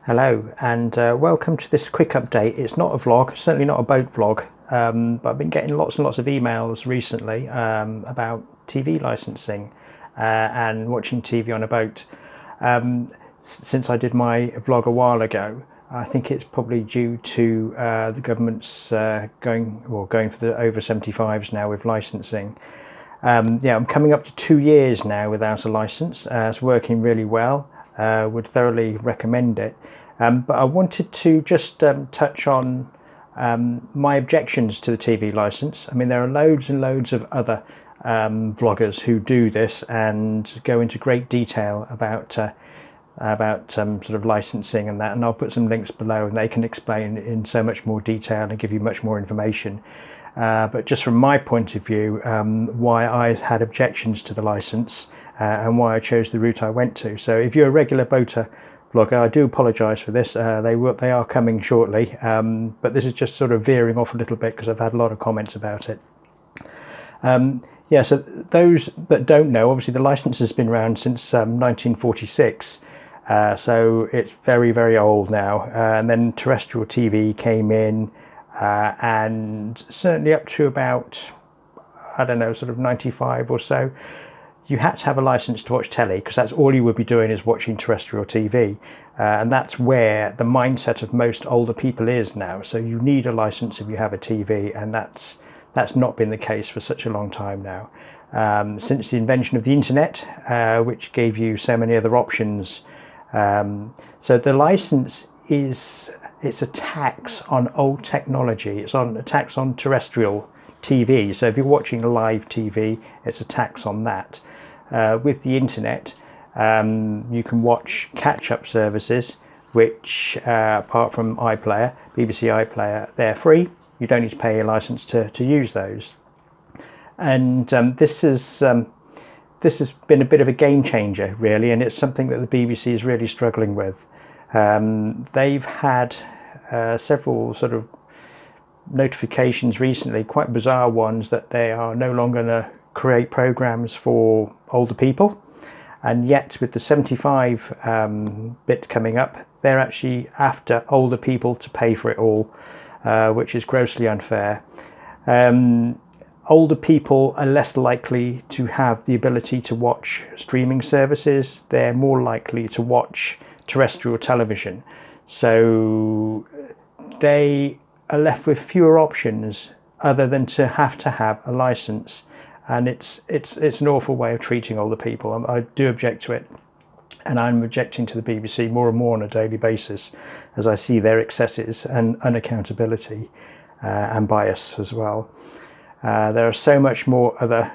Hello and welcome to this quick update. It's not a vlog, certainly not a boat vlog, but I've been getting lots and lots of emails recently about TV licensing and watching TV on a boat. Since I did my vlog a while ago, I think it's probably due to the government's going for the over 75s now with licensing. I'm coming up to 2 years now without a license. It's working really well. Would thoroughly recommend it. But I wanted to just touch on my objections to the TV license. I mean, there are loads and loads of other vloggers who do this and go into great detail about sort of licensing and that, and I'll put some links below and they can explain in so much more detail and give you much more information. But just from my point of view, why I had objections to the license and why I chose the route I went to. So if you're a regular boater vlogger, I do apologise for this. They are coming shortly, but this is just sort of veering off a little bit because I've had a lot of comments about it. So those that don't know, obviously the license has been around since 1946, so it's very, very old now. And then terrestrial TV came in, and certainly up to about, I don't know, sort of 95 or so, you had to have a license to watch telly, because that's all you would be doing is watching terrestrial TV. And that's where the mindset of most older people is now. So you need a license if you have a TV, and that's not been the case for such a long time now. Since the invention of the internet, which gave you so many other options. So the license it's a tax on old technology. It's a tax on terrestrial TV. So if you're watching live TV, it's a tax on that. With the internet, you can watch catch-up services, which apart from iPlayer, BBC iPlayer, they're free. You don't need to pay a license to use those. And this has been a bit of a game changer, really, and it's something that the BBC is really struggling with. They've had several sort of notifications recently, quite bizarre ones, that they are no longer going to create programs for older people, and yet with the 75 bit coming up, they're actually after older people to pay for it all, which is grossly unfair. Older people are less likely to have the ability to watch streaming services. They're more likely to watch terrestrial television, so they are left with fewer options other than to have a license, and it's an awful way of treating older people. I do object to it, and I'm objecting to the BBC more and more on a daily basis as I see their excesses and unaccountability and bias as well. There are so much more other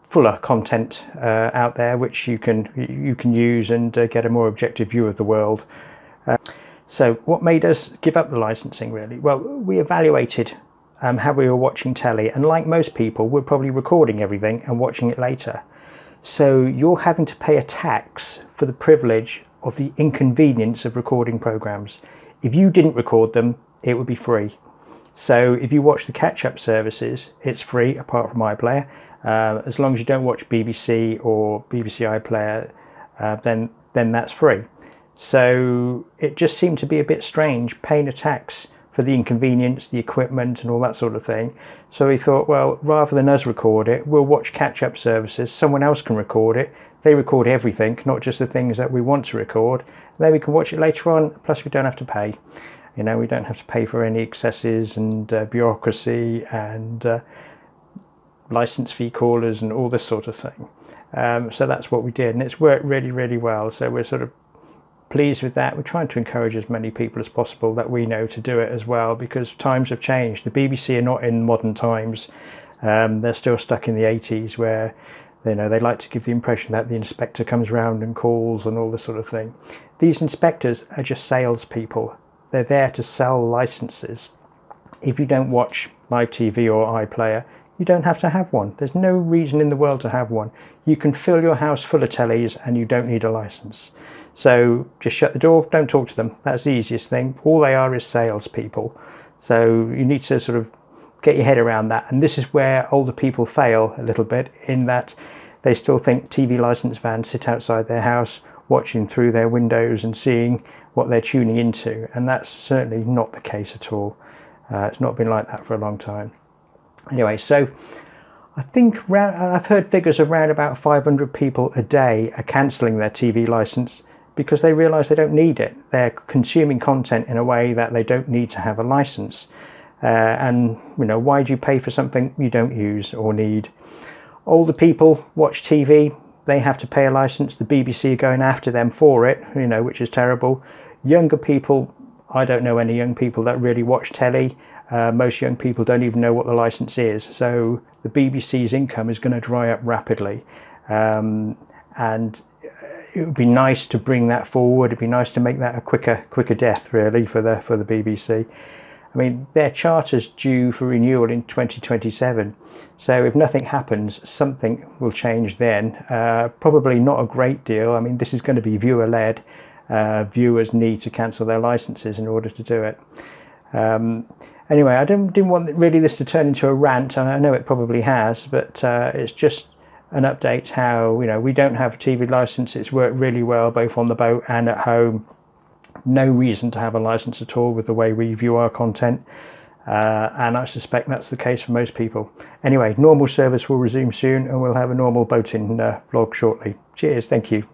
fuller content out there which you can use and get a more objective view of the world. So what made us give up the licensing, really? Well, we evaluated how we were watching telly, and like most people, we're probably recording everything and watching it later. So you're having to pay a tax for the privilege of the inconvenience of recording programs. If you didn't record them, it would be free. So if you watch the catch-up services, it's free apart from iPlayer. As long as you don't watch BBC or BBC iPlayer, then that's free. So it just seemed to be a bit strange paying a tax for the inconvenience, the equipment and all that sort of thing. So we thought, well, rather than us record it, we'll watch catch-up services. Someone else can record it. They record everything, not just the things that we want to record. And then we can watch it later on, plus we don't have to pay. You know, we don't have to pay for any excesses and bureaucracy and license fee callers and all this sort of thing. So that's what we did, and it's worked really, really well. So we're sort of pleased with that. We're trying to encourage as many people as possible that we know to do it as well, because times have changed. The BBC are not in modern times. They're still stuck in the 80s, where they like to give the impression that the inspector comes around and calls and all this sort of thing. These inspectors are just salespeople. They're there to sell licenses. If you don't watch live TV or iPlayer, you don't have to have one. There's no reason in the world to have one. You can fill your house full of tellies and you don't need a license. So just shut the door, don't talk to them. That's the easiest thing. All they are is salespeople. So you need to sort of get your head around that. And this is where older people fail a little bit, in that they still think TV license vans sit outside their house, watching through their windows and seeing what they're tuning into, and that's certainly not the case at all. It's not been like that for a long time. Anyway, so I think I've heard figures around about 500 people a day are cancelling their TV license because they realise they don't need it. They're consuming content in a way that they don't need to have a license. And you know, why do you pay for something you don't use or need? Older people watch TV, they have to pay a license. The BBC are going after them for it, you know, which is terrible. Younger people, I don't know any young people that really watch telly. Most young people don't even know what the license is. So the BBC's income is going to dry up rapidly. And it would be nice to bring that forward. It'd be nice to make that a quicker death, really, for the BBC. I mean, their charter's due for renewal in 2027. So if nothing happens, something will change then. Probably not a great deal. I mean, this is going to be viewer-led. Viewers need to cancel their licenses in order to do it. Anyway, I didn't want really this to turn into a rant, and I know it probably has, but it's just an update how, you know, we don't have a TV license. It's worked really well both on the boat and at home. No reason to have a license at all with the way we view our content, and I suspect that's the case for most people. Anyway, normal service will resume soon and we'll have a normal boating vlog shortly. Cheers, thank you.